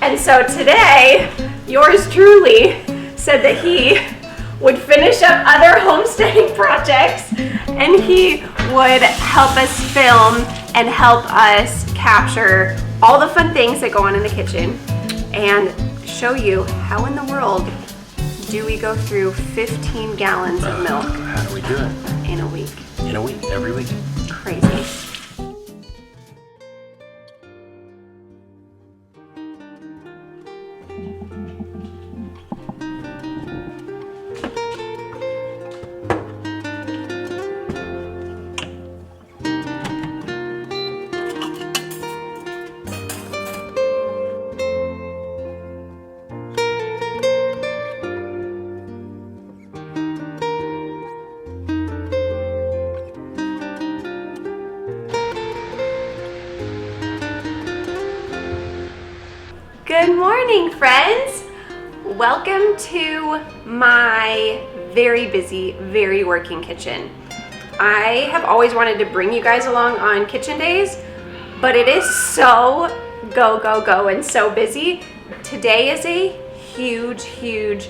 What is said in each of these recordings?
And so today, yours truly said that he would finish up other homesteading projects and he would help us film and help us capture all the fun things that go on in the kitchen and show you how in the world do we go through 15 gallons of milk. How do we do it? In a week. In a week, every week. Crazy. Good morning, friends. Welcome to my very busy, very working kitchen. I have always wanted to bring you guys along on kitchen days, but it is so go and so busy. Today is a huge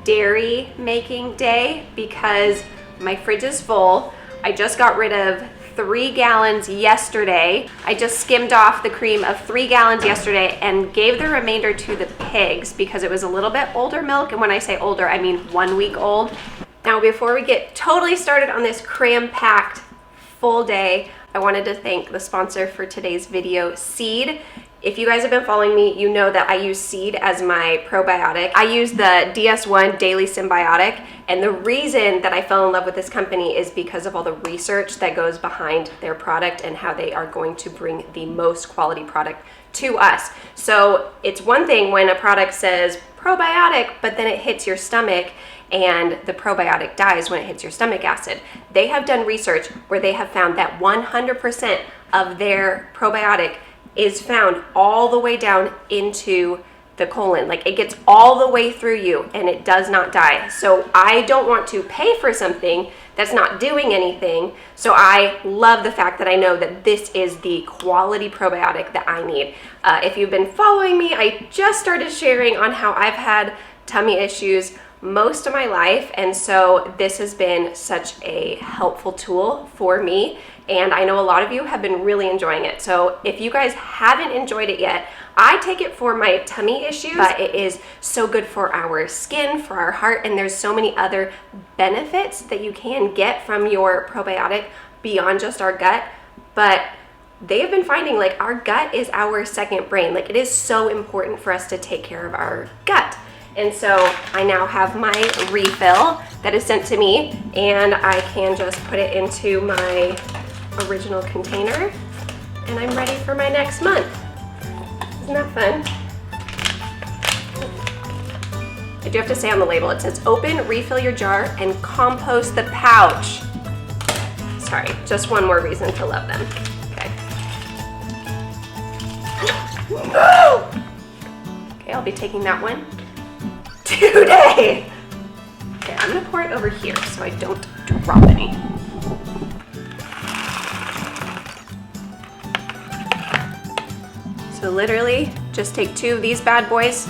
dairy making day because my fridge is full. I just got rid of 3 gallons yesterday. I just skimmed off the cream of 3 gallons yesterday and gave the remainder to the pigs because it was a little bit older milk, and when I say older, I mean 1 week old. Now, before we get totally started on this cram-packed full day, I wanted to thank the sponsor for today's video, Seed. If you guys have been following me, you know that I use Seed as my probiotic. I use the DS1 Daily Symbiotic, and the reason that I fell in love with this company is because of all the research that goes behind their product and how they are going to bring the most quality product to us. So it's one thing when a product says probiotic, but then it hits your stomach and the probiotic dies when it hits your stomach acid. They have done research where they have found that 100% of their probiotic is found all the way down into the colon. Like, it gets all the way through you and it does not die. So I don't want to pay for something that's not doing anything. So I love the fact that I know that this is the quality probiotic that I need. If you've been following me, I just started sharing on how I've had tummy issues most of my life, and so this has been such a helpful tool for me, and I know a lot of you have been really enjoying it. So if you guys haven't enjoyed it yet, I take it for my tummy issues, but it is so good for our skin, for our heart, and there's so many other benefits that you can get from your probiotic beyond just our gut. But they have been finding, like, our gut is our second brain. Like, it is so important for us to take care of our gut. And so I now have my refill that is sent to me, and I can just put it into my original container, and I'm ready for my next month. Isn't that fun? I do have to say on the label, it says open, refill your jar, and compost the pouch. Sorry, just one more reason to love them. Okay. Okay, I'll be taking that one today. Okay, I'm gonna pour it over here so I don't drop any. So literally, just take 2 of these bad boys.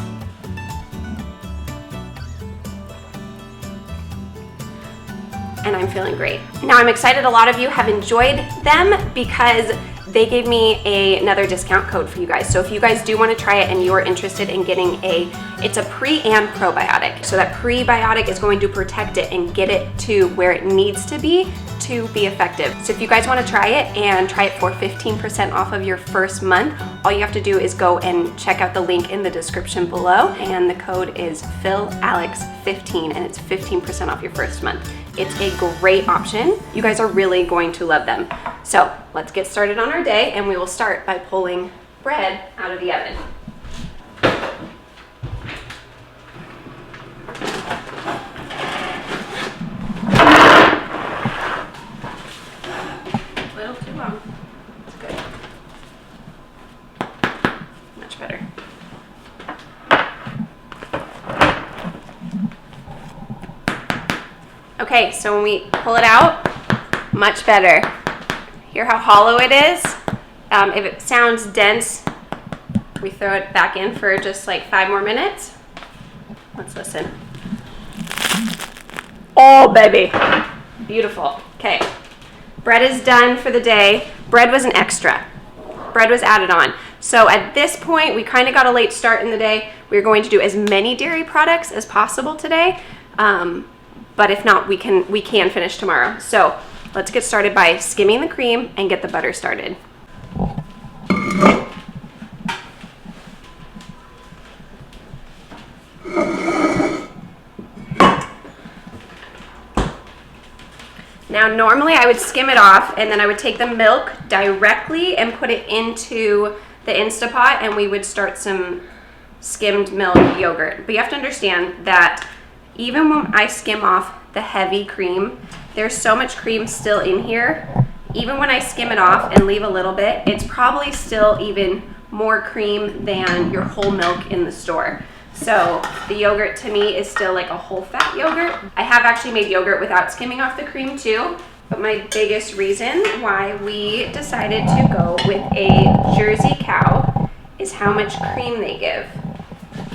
And I'm feeling great. Now, I'm excited a lot of you have enjoyed them because they gave me another discount code for you guys. So if you guys do want to try it and you're interested in getting it's a pre and probiotic. So that prebiotic is going to protect it and get it to where it needs to be effective. So if you guys want to try it and try it for 15% off of your first month, all you have to do is go and check out the link in the description below, and the code is PhilAlex15 and it's 15% off your first month. It's a great option. You guys are really going to love them. So let's get started on our day, and we will start by pulling bread out of the oven. A little too long. It's good. Much better. Okay, so when we pull it out, much better. Hear how hollow it is? If it sounds dense, We throw it back in for just like 5 more minutes. Let's listen. Oh, baby. Beautiful. Okay. Bread is done for the day. Bread was an extra. Bread was added on. So at this point, we kind of got a late start in the day. We're going to do as many dairy products as possible today. But if not, we can finish tomorrow. So let's get started by skimming the cream and get the butter started. Now, normally I would skim it off and then I would take the milk directly and put it into the Instapot and we would start some skimmed milk yogurt. But you have to understand that even when I skim off the heavy cream, there's so much cream still in here. Even when I skim it off and leave a little bit, it's probably still even more cream than your whole milk in the store. So the yogurt to me is still like a whole fat yogurt. I have actually made yogurt without skimming off the cream too, but my biggest reason why we decided to go with a Jersey cow is how much cream they give.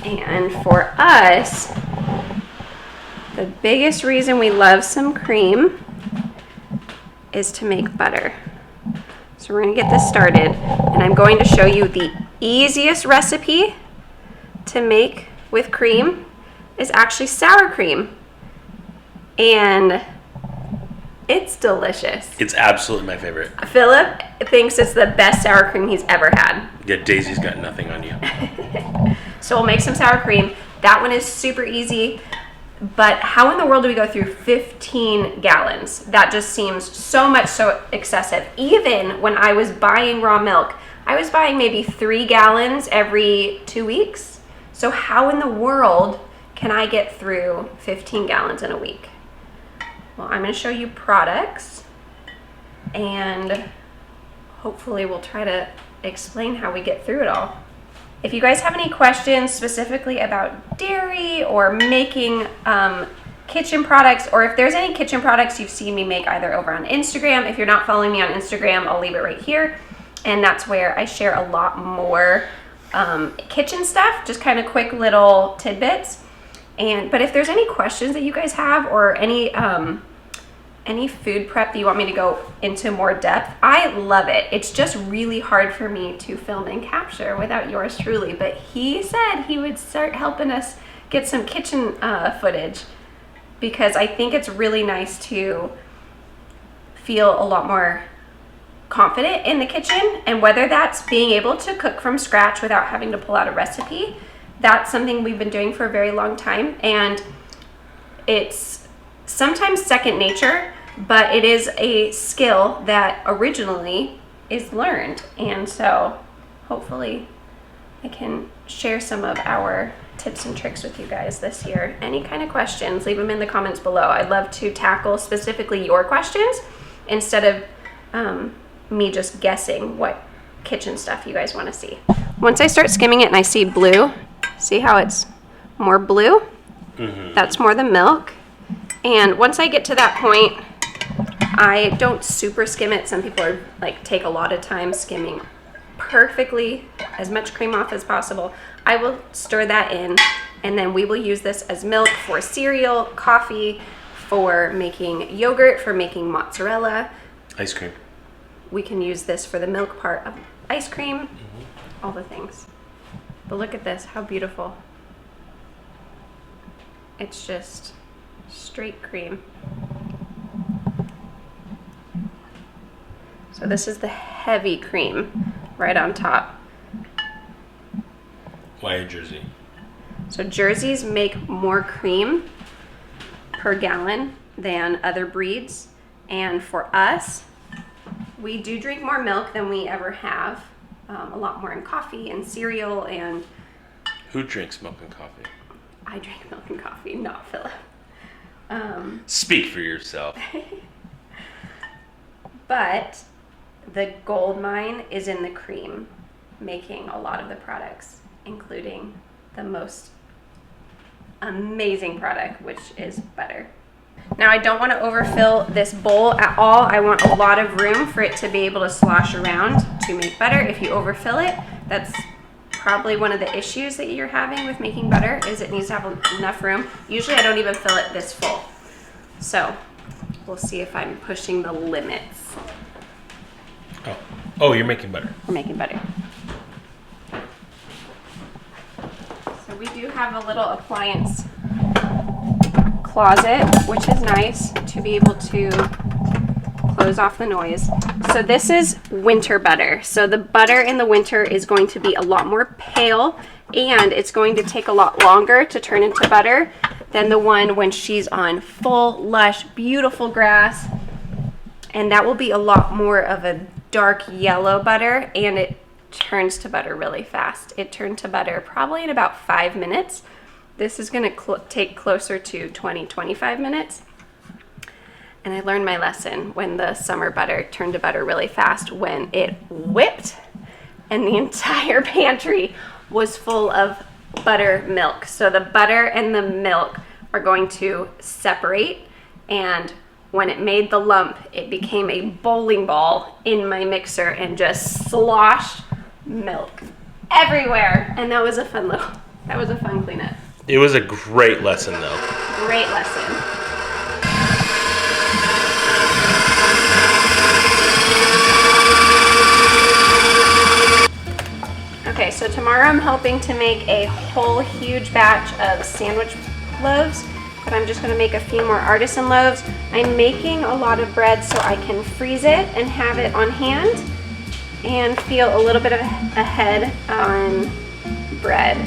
And for us, the biggest reason we love some cream is to make butter. So we're gonna get this started, and I'm going to show you the easiest recipe to make with cream is actually sour cream, and it's delicious. It's absolutely my favorite. Philip thinks it's the best sour cream he's ever had. Yeah, Daisy's got nothing on you. So we'll make some sour cream. That one is super easy, but how in the world do we go through 15 gallons? That just seems so excessive. Even when I was buying raw milk, I was buying maybe 3 gallons every 2 weeks. So how in the world can I get through 15 gallons in a week? Well, I'm going to show you products, and hopefully we'll try to explain how we get through it all. If you guys have any questions specifically about dairy or making kitchen products, or if there's any kitchen products you've seen me make either over on Instagram, if you're not following me on Instagram, I'll leave it right here. And that's where I share a lot more kitchen stuff, just kind of quick little tidbits. But if there's any questions that you guys have, or any food prep that you want me to go into more depth, I love it. It's just really hard for me to film and capture without yours truly, but he said he would start helping us get some kitchen footage, because I think it's really nice to feel a lot more confident in the kitchen. And whether that's being able to cook from scratch without having to pull out a recipe, that's something we've been doing for a very long time, and it's sometimes second nature, but it is a skill that originally is learned. And so hopefully I can share some of our tips and tricks with you guys this year. Any kind of questions, leave them in the comments below. I'd love to tackle specifically your questions instead of me just guessing what kitchen stuff you guys want to see. Once I start skimming it and I see blue, see how it's more blue? Mm-hmm. That's more the milk. And once I get to that point, I don't super skim it. Some people are like take a lot of time skimming perfectly as much cream off as possible. I will stir that in, and then we will use this as milk for cereal, coffee, for making yogurt, for making mozzarella. Ice cream. We can use this for the milk part of ice cream, all the things. But look at this, how beautiful. It's just straight cream. So this is the heavy cream right on top. Why a Jersey? So Jerseys make more cream per gallon than other breeds. And for us, we do drink more milk than we ever have. A lot more in coffee and cereal. And who drinks milk and coffee? I drink milk and coffee, not Philip. Speak for yourself. But the gold mine is in the cream, making a lot of the products, including the most amazing product, which is butter. Now, I don't want to overfill this bowl at all. I want a lot of room for it to be able to slosh around to make butter. If you overfill it, that's probably one of the issues that you're having with making butter, is it needs to have enough room. Usually I don't even fill it this full. So we'll see if I'm pushing the limits. Oh, you're making butter. We're making butter. So we do have a little appliance closet, which is nice to be able to close off the noise. So this is winter butter. So the butter in the winter is going to be a lot more pale, and it's going to take a lot longer to turn into butter than the one when she's on full, lush, beautiful grass. And that will be a lot more of a dark yellow butter, and it turns to butter really fast. It turned to butter probably in about 5 minutes. This is going to take closer to 20-25 minutes. And I learned my lesson when the summer butter turned to butter really fast, when it whipped and the entire pantry was full of buttermilk. So the butter and the milk are going to separate, and when it made the lump, it became a bowling ball in my mixer and just sloshed milk everywhere. And that was a fun cleanup. It was a great lesson, though. Great lesson. Okay, so tomorrow I'm hoping to make a whole huge batch of sandwich loaves, but I'm just going to make a few more artisan loaves. I'm making a lot of bread so I can freeze it and have it on hand and feel a little bit ahead on bread.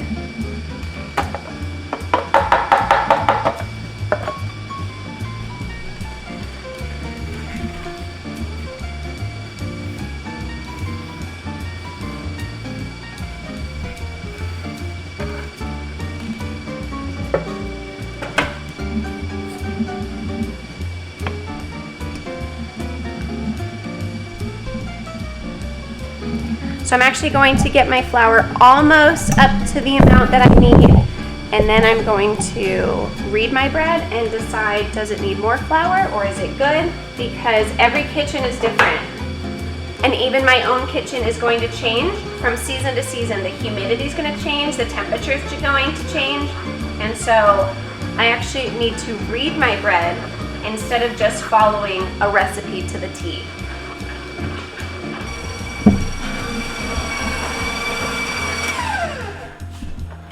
So I'm actually going to get my flour almost up to the amount that I need, and then I'm going to read my bread and decide, does it need more flour or is it good? Because every kitchen is different. And even my own kitchen is going to change from season to season. The humidity is going to change, the temperature is going to change, and so I actually need to read my bread instead of just following a recipe to the T.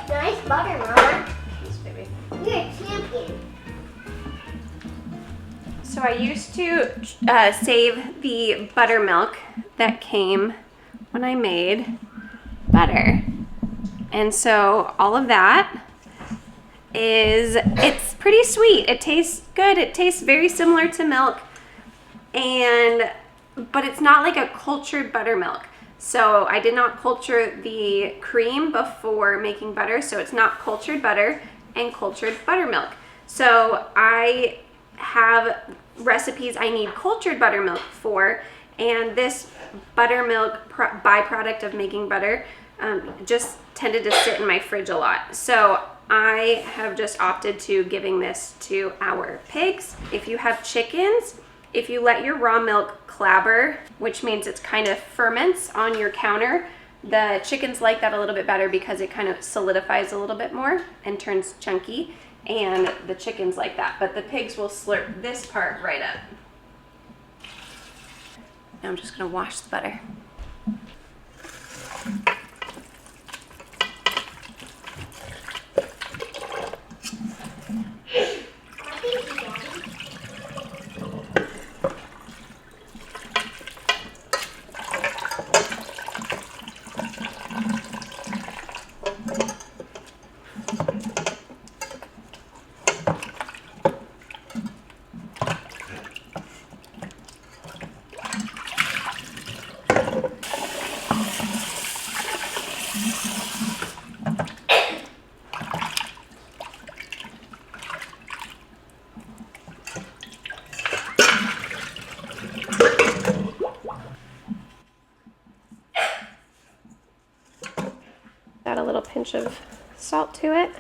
Nice butter, Mama. Thanks, baby. You're a champion. So I used to save the buttermilk that came when I made butter. And so all of that it's pretty sweet. It tastes good. It tastes very similar to milk, but it's not like a cultured buttermilk. So I did not culture the cream before making butter, so it's not cultured butter and cultured buttermilk. So I have recipes I need cultured buttermilk for, and this buttermilk byproduct of making butter just tended to sit in my fridge a lot. So I have just opted to giving this to our pigs. If you have chickens, if you let your raw milk clabber, which means it's kind of ferments on your counter, the chickens like that a little bit better because it kind of solidifies a little bit more and turns chunky, and the chickens like that. But the pigs will slurp this part right up. Now I'm just gonna wash the butter. Add a little pinch of salt to it.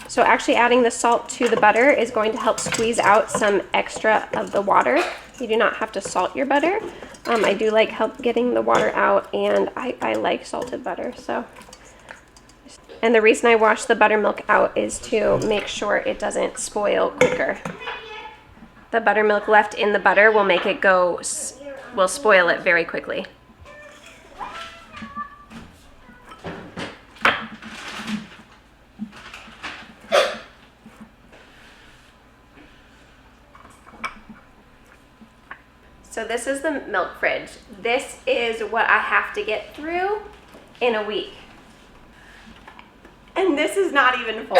So actually adding the salt to the butter is going to help squeeze out some extra of the water. You do not have to salt your butter. I do like help getting the water out, and I like salted butter, so And the reason I wash the buttermilk out is to make sure it doesn't spoil quicker. The buttermilk left in the butter will make it will spoil it very quickly. So this is the milk fridge. This is what I have to get through in a week. And this is not even full,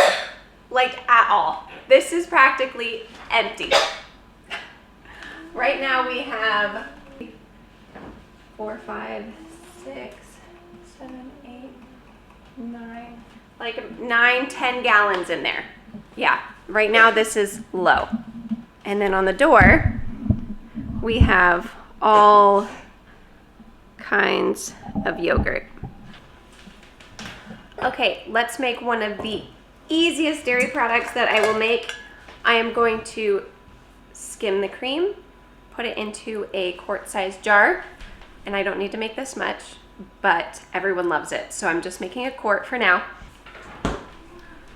like at all. This is practically empty. Right now we have 4, 5, 6, 7, 8, 9, like 9, 10 gallons in there. Yeah, right now this is low. And then on the door, we have all kinds of yogurt. Okay, let's make one of the easiest dairy products that I will make. I am going to skim the cream, put it into a quart-sized jar, and I don't need to make this much, but everyone loves it, so I'm just making a quart for now.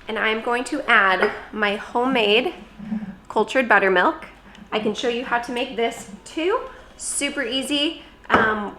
And I'm going to add my homemade cultured buttermilk. I can show you how to make this too. Super easy.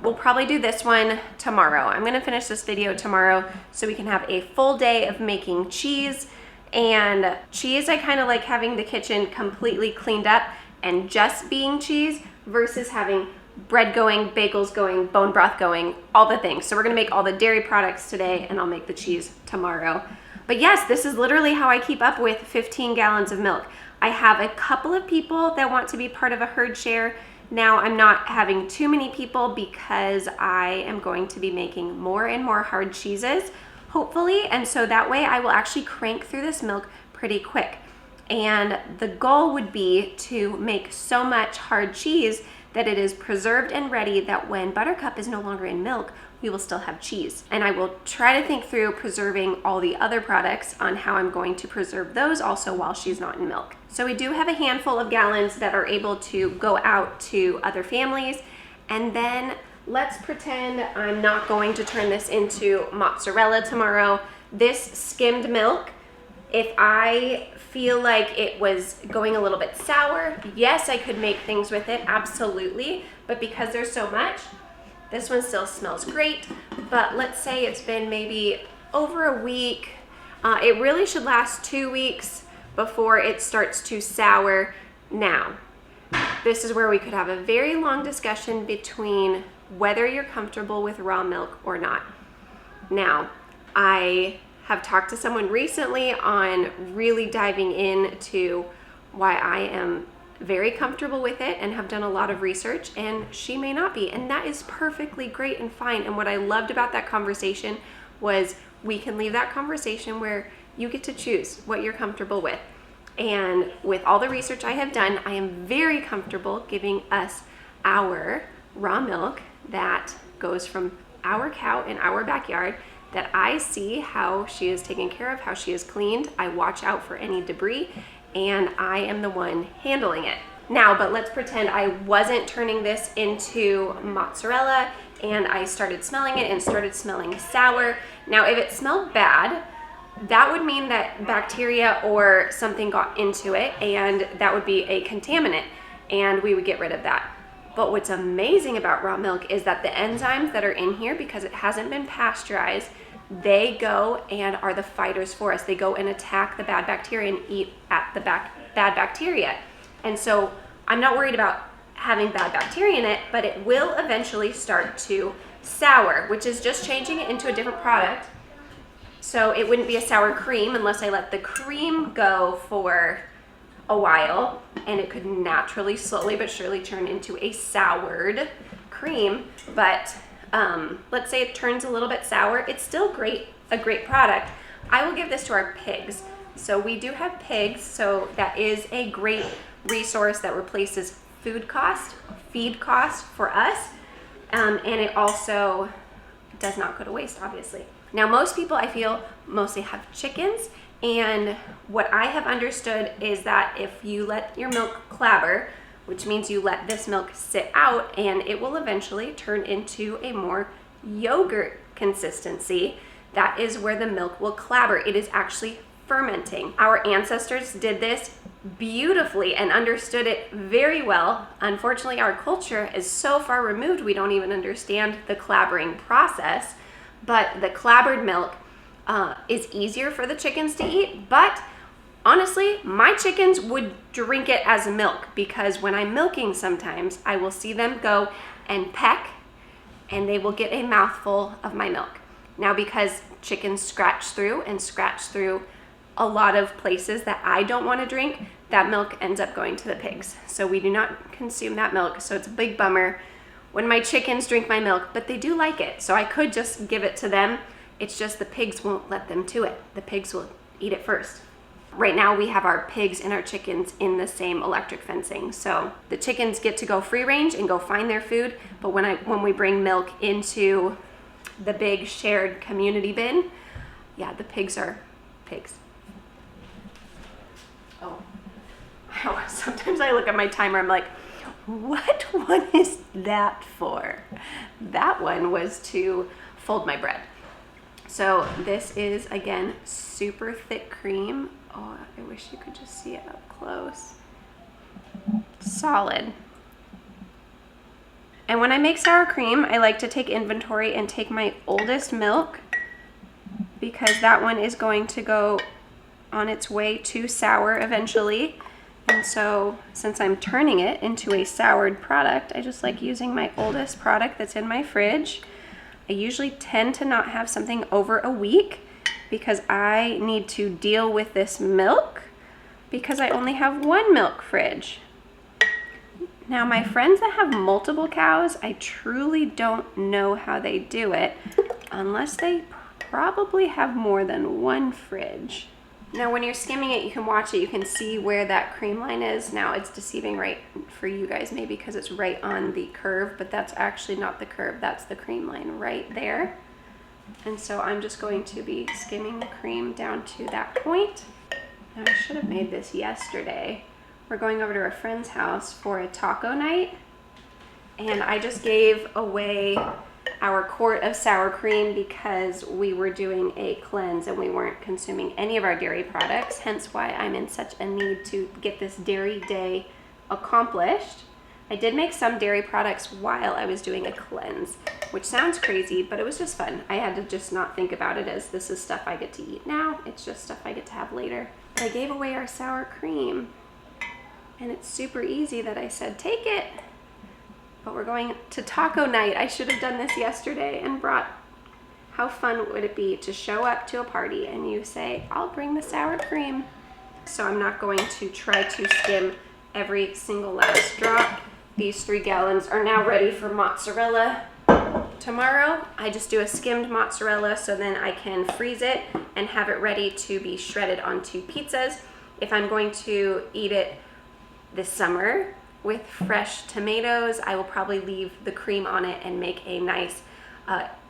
We'll probably do this one tomorrow. I'm gonna finish this video tomorrow so we can have a full day of making cheese. And cheese, I kind of like having the kitchen completely cleaned up and just being cheese versus having bread going, bagels going, bone broth going, all the things. So we're gonna make all the dairy products today and I'll make the cheese tomorrow. But yes, this is literally how I keep up with 15 gallons of milk. I have a couple of people that want to be part of a herd share. Now I'm not having too many people because I am going to be making more and more hard cheeses, hopefully. And so that way I will actually crank through this milk pretty quick. And the goal would be to make so much hard cheese that it is preserved and ready that when Buttercup is no longer in milk, we will still have cheese. And I will try to think through preserving all the other products on how I'm going to preserve those also while she's not in milk. So we do have a handful of gallons that are able to go out to other families. And then let's pretend I'm not going to turn this into mozzarella tomorrow. This skimmed milk, if I feel like it was going a little bit sour, yes, I could make things with it, absolutely. But because there's so much, this one still smells great. But let's say it's been maybe over a week. It really should last 2 weeks before it starts to sour. Now, this is where we could have a very long discussion between whether you're comfortable with raw milk or not. Now, I have talked to someone recently on really diving into why I am very comfortable with it and have done a lot of research, and she may not be, and that is perfectly great and fine. And what I loved about that conversation was we can leave that conversation where you get to choose what you're comfortable with. And with all the research I have done, I am very comfortable giving us our raw milk that goes from our cow in our backyard, that I see how she is taken care of, how she is cleaned. I watch out for any debris, and I am the one handling it. Now, but let's pretend I wasn't turning this into mozzarella and I started smelling it and started smelling sour. Now, if it smelled bad, that would mean that bacteria or something got into it, and that would be a contaminant, and we would get rid of that. But what's amazing about raw milk is that the enzymes that are in here, because it hasn't been pasteurized, they go and are the fighters for us. They go and attack the bad bacteria and eat at the bad bacteria. And so I'm not worried about having bad bacteria in it, but it will eventually start to sour, which is just changing it into a different product. So it wouldn't be a sour cream unless I let the cream go for a while, and it could naturally, slowly but surely turn into a soured cream. But let's say it turns a little bit sour, it's still a great product. I will give this to our pigs. So we do have pigs, so that is a great resource that replaces feed cost for us, and it also does not go to waste, obviously. Now, most people, I feel, mostly have chickens, and what I have understood is that if you let your milk clabber, which means you let this milk sit out, and it will eventually turn into a more yogurt consistency, that is where the milk will clabber. It is actually fermenting. Our ancestors did this beautifully and understood it very well. Unfortunately, our culture is so far removed, we don't even understand the clabbering process. But the clabbered milk is easier for the chickens to eat. But honestly, my chickens would drink it as milk, because when I'm milking sometimes, I will see them go and peck and they will get a mouthful of my milk. Now, because chickens scratch through a lot of places that I don't want to drink, that milk ends up going to the pigs. So we do not consume that milk. So it's a big bummer when my chickens drink my milk, but they do like it. So I could just give it to them. It's just the pigs won't let them to it. The pigs will eat it first. Right now we have our pigs and our chickens in the same electric fencing. So the chickens get to go free range and go find their food. But when we bring milk into the big shared community bin, yeah, the pigs are pigs. Oh, sometimes I look at my timer, I'm like, what one is that for? That one was to fold my bread. So this is, again, super thick cream. Oh, I wish you could just see it up close. Solid. And when I make sour cream, I like to take inventory and take my oldest milk, because that one is going to go on its way to sour eventually. And so since I'm turning it into a soured product, I just like using my oldest product that's in my fridge. I usually tend to not have something over a week because I need to deal with this milk because I only have one milk fridge. Now, my friends that have multiple cows, I truly don't know how they do it unless they probably have more than one fridge. Now, when you're skimming it, you can watch it. You can see where that cream line is. Now, it's deceiving right for you guys, maybe because it's right on the curve, but that's actually not the curve. That's the cream line right there. And so I'm just going to be skimming the cream down to that point. Now, I should have made this yesterday. We're going over to a friend's house for a taco night, and I just gave away our quart of sour cream because we were doing a cleanse and we weren't consuming any of our dairy products, hence why I'm in such a need to get this dairy day accomplished. I did make some dairy products while I was doing a cleanse, which sounds crazy, but it was just fun. I had to just not think about it as this is stuff I get to eat now. It's just stuff I get to have later. I gave away our sour cream, and it's super easy that I said, take it. But we're going to taco night. I should have done this yesterday and brought, how fun would it be to show up to a party and you say, I'll bring the sour cream. So I'm not going to try to skim every single last drop. These 3 gallons are now ready for mozzarella tomorrow. I just do a skimmed mozzarella so then I can freeze it and have it ready to be shredded onto pizzas. If I'm going to eat it this summer with fresh tomatoes, I will probably leave the cream on it and make a nice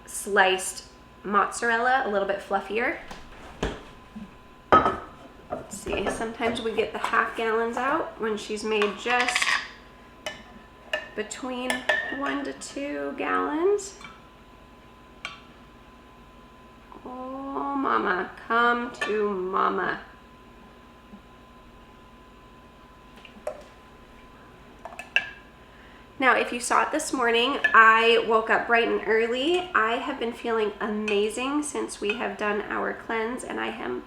sliced mozzarella, a little bit fluffier. Let's see, sometimes we get the half gallons out when she's made just between 1 to 2 gallons. Oh, mama, come to mama. Now, if you saw it this morning, I woke up bright and early. I have been feeling amazing since we have done our cleanse, and I am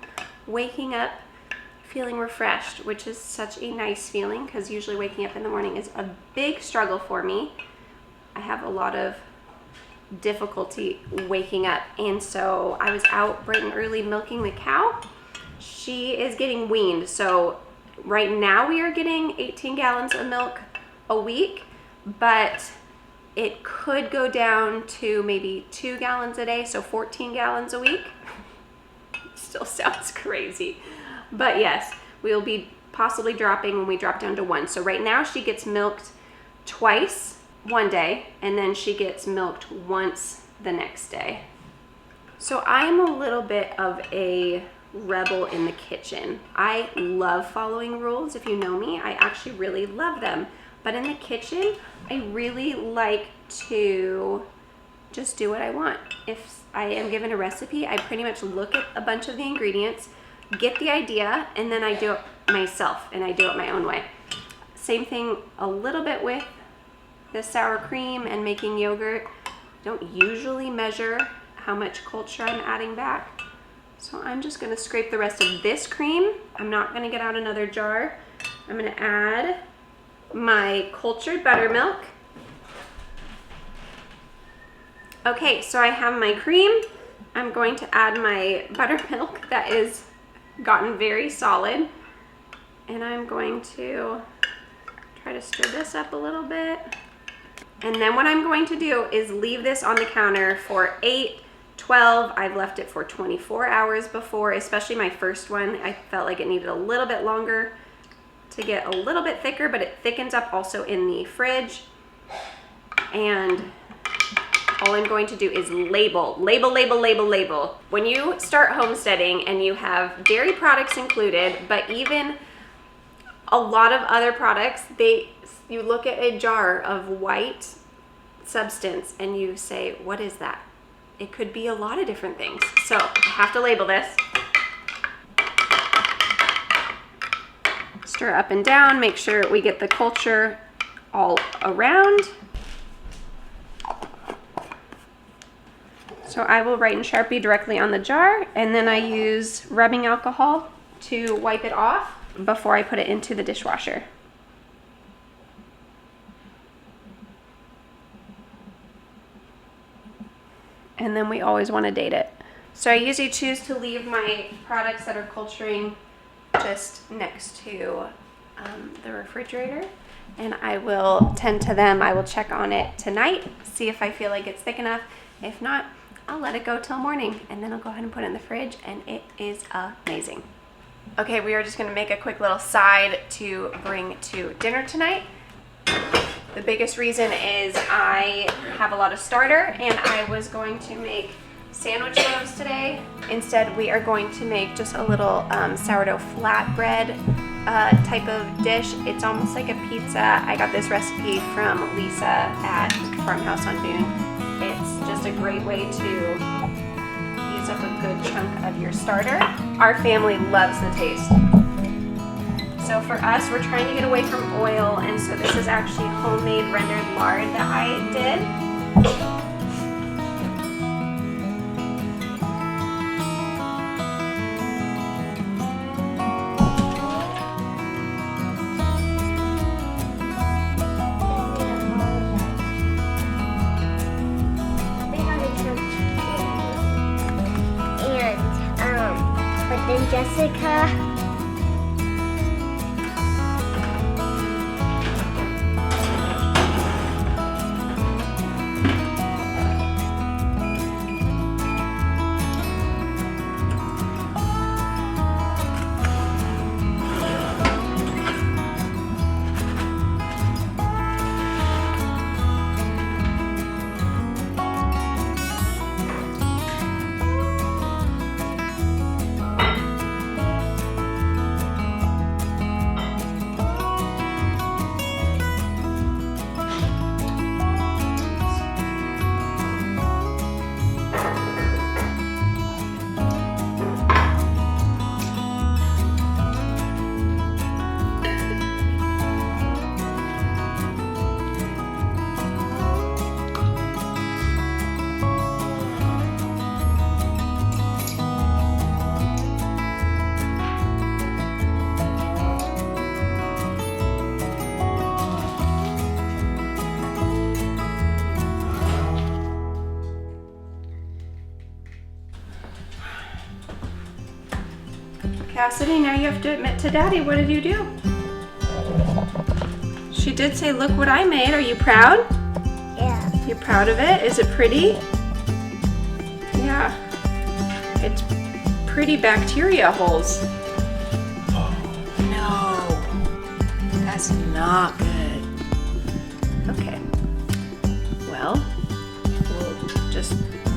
waking up feeling refreshed, which is such a nice feeling because usually waking up in the morning is a big struggle for me. I have a lot of difficulty waking up, and so I was out bright and early milking the cow. She is getting weaned, so right now we are getting 18 gallons of milk a week, but it could go down to maybe 2 gallons a day, so 14 gallons a week. Still sounds crazy. But yes, we'll be possibly dropping when we drop down to 1. So right now she gets milked twice one day, and then she gets milked once the next day. So I'm a little bit of a rebel in the kitchen. I love following rules. If you know me, I actually really love them. But in the kitchen, I really like to just do what I want. If I am given a recipe, I pretty much look at a bunch of the ingredients, get the idea, and then I do it myself, and I do it my own way. Same thing a little bit with the sour cream and making yogurt. Don't usually measure how much culture I'm adding back. So I'm just gonna scrape the rest of this cream. I'm not gonna get out another jar. I'm gonna add my cultured buttermilk. Okay, so I have my cream. I'm going to add my buttermilk that is gotten very solid. And I'm going to try to stir this up a little bit. And then what I'm going to do is leave this on the counter for 8, 12. I've left it for 24 hours before, especially my first one. I felt like it needed a little bit longer to get a little bit thicker, but it thickens up also in the fridge. And all I'm going to do is label. When you start homesteading and you have dairy products included, but even a lot of other products, you look at a jar of white substance and you say, what is that? It could be a lot of different things. So I have to label this. Stir up and down, make sure we get the culture all around. So I will write in Sharpie directly on the jar, and then I use rubbing alcohol to wipe it off before I put it into the dishwasher. And then we always want to date it. So I usually choose to leave my products that are culturing just next to the refrigerator, and I will tend to them. I will check on it tonight, see if I feel like it's thick enough. If not, I'll let it go till morning, and then I'll go ahead and put it in the fridge, and it is amazing. Okay, we are just gonna make a quick little side to bring to dinner tonight. The biggest reason is I have a lot of starter, and I was going to make sandwich loaves today. Instead, we are going to make just a little sourdough flatbread type of dish. It's almost like a pizza. I got this recipe from Lisa at Farmhouse on Boone. It's just a great way to use up a good chunk of your starter. Our family loves the taste. So for us, we're trying to get away from oil, and so this is actually homemade rendered lard that I did. Then Jessica. Cassidy, now you have to admit to Daddy, what did you do? She did say, look what I made. Are you proud? Yeah. You proud of it? Is it pretty? Yeah. It's pretty bacteria holes. No. That's not good. Okay. Well,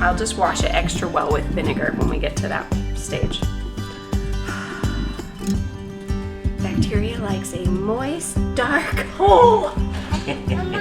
I'll just wash it extra well with vinegar when we get to that stage. Bacteria likes a moist, dark hole. Mama,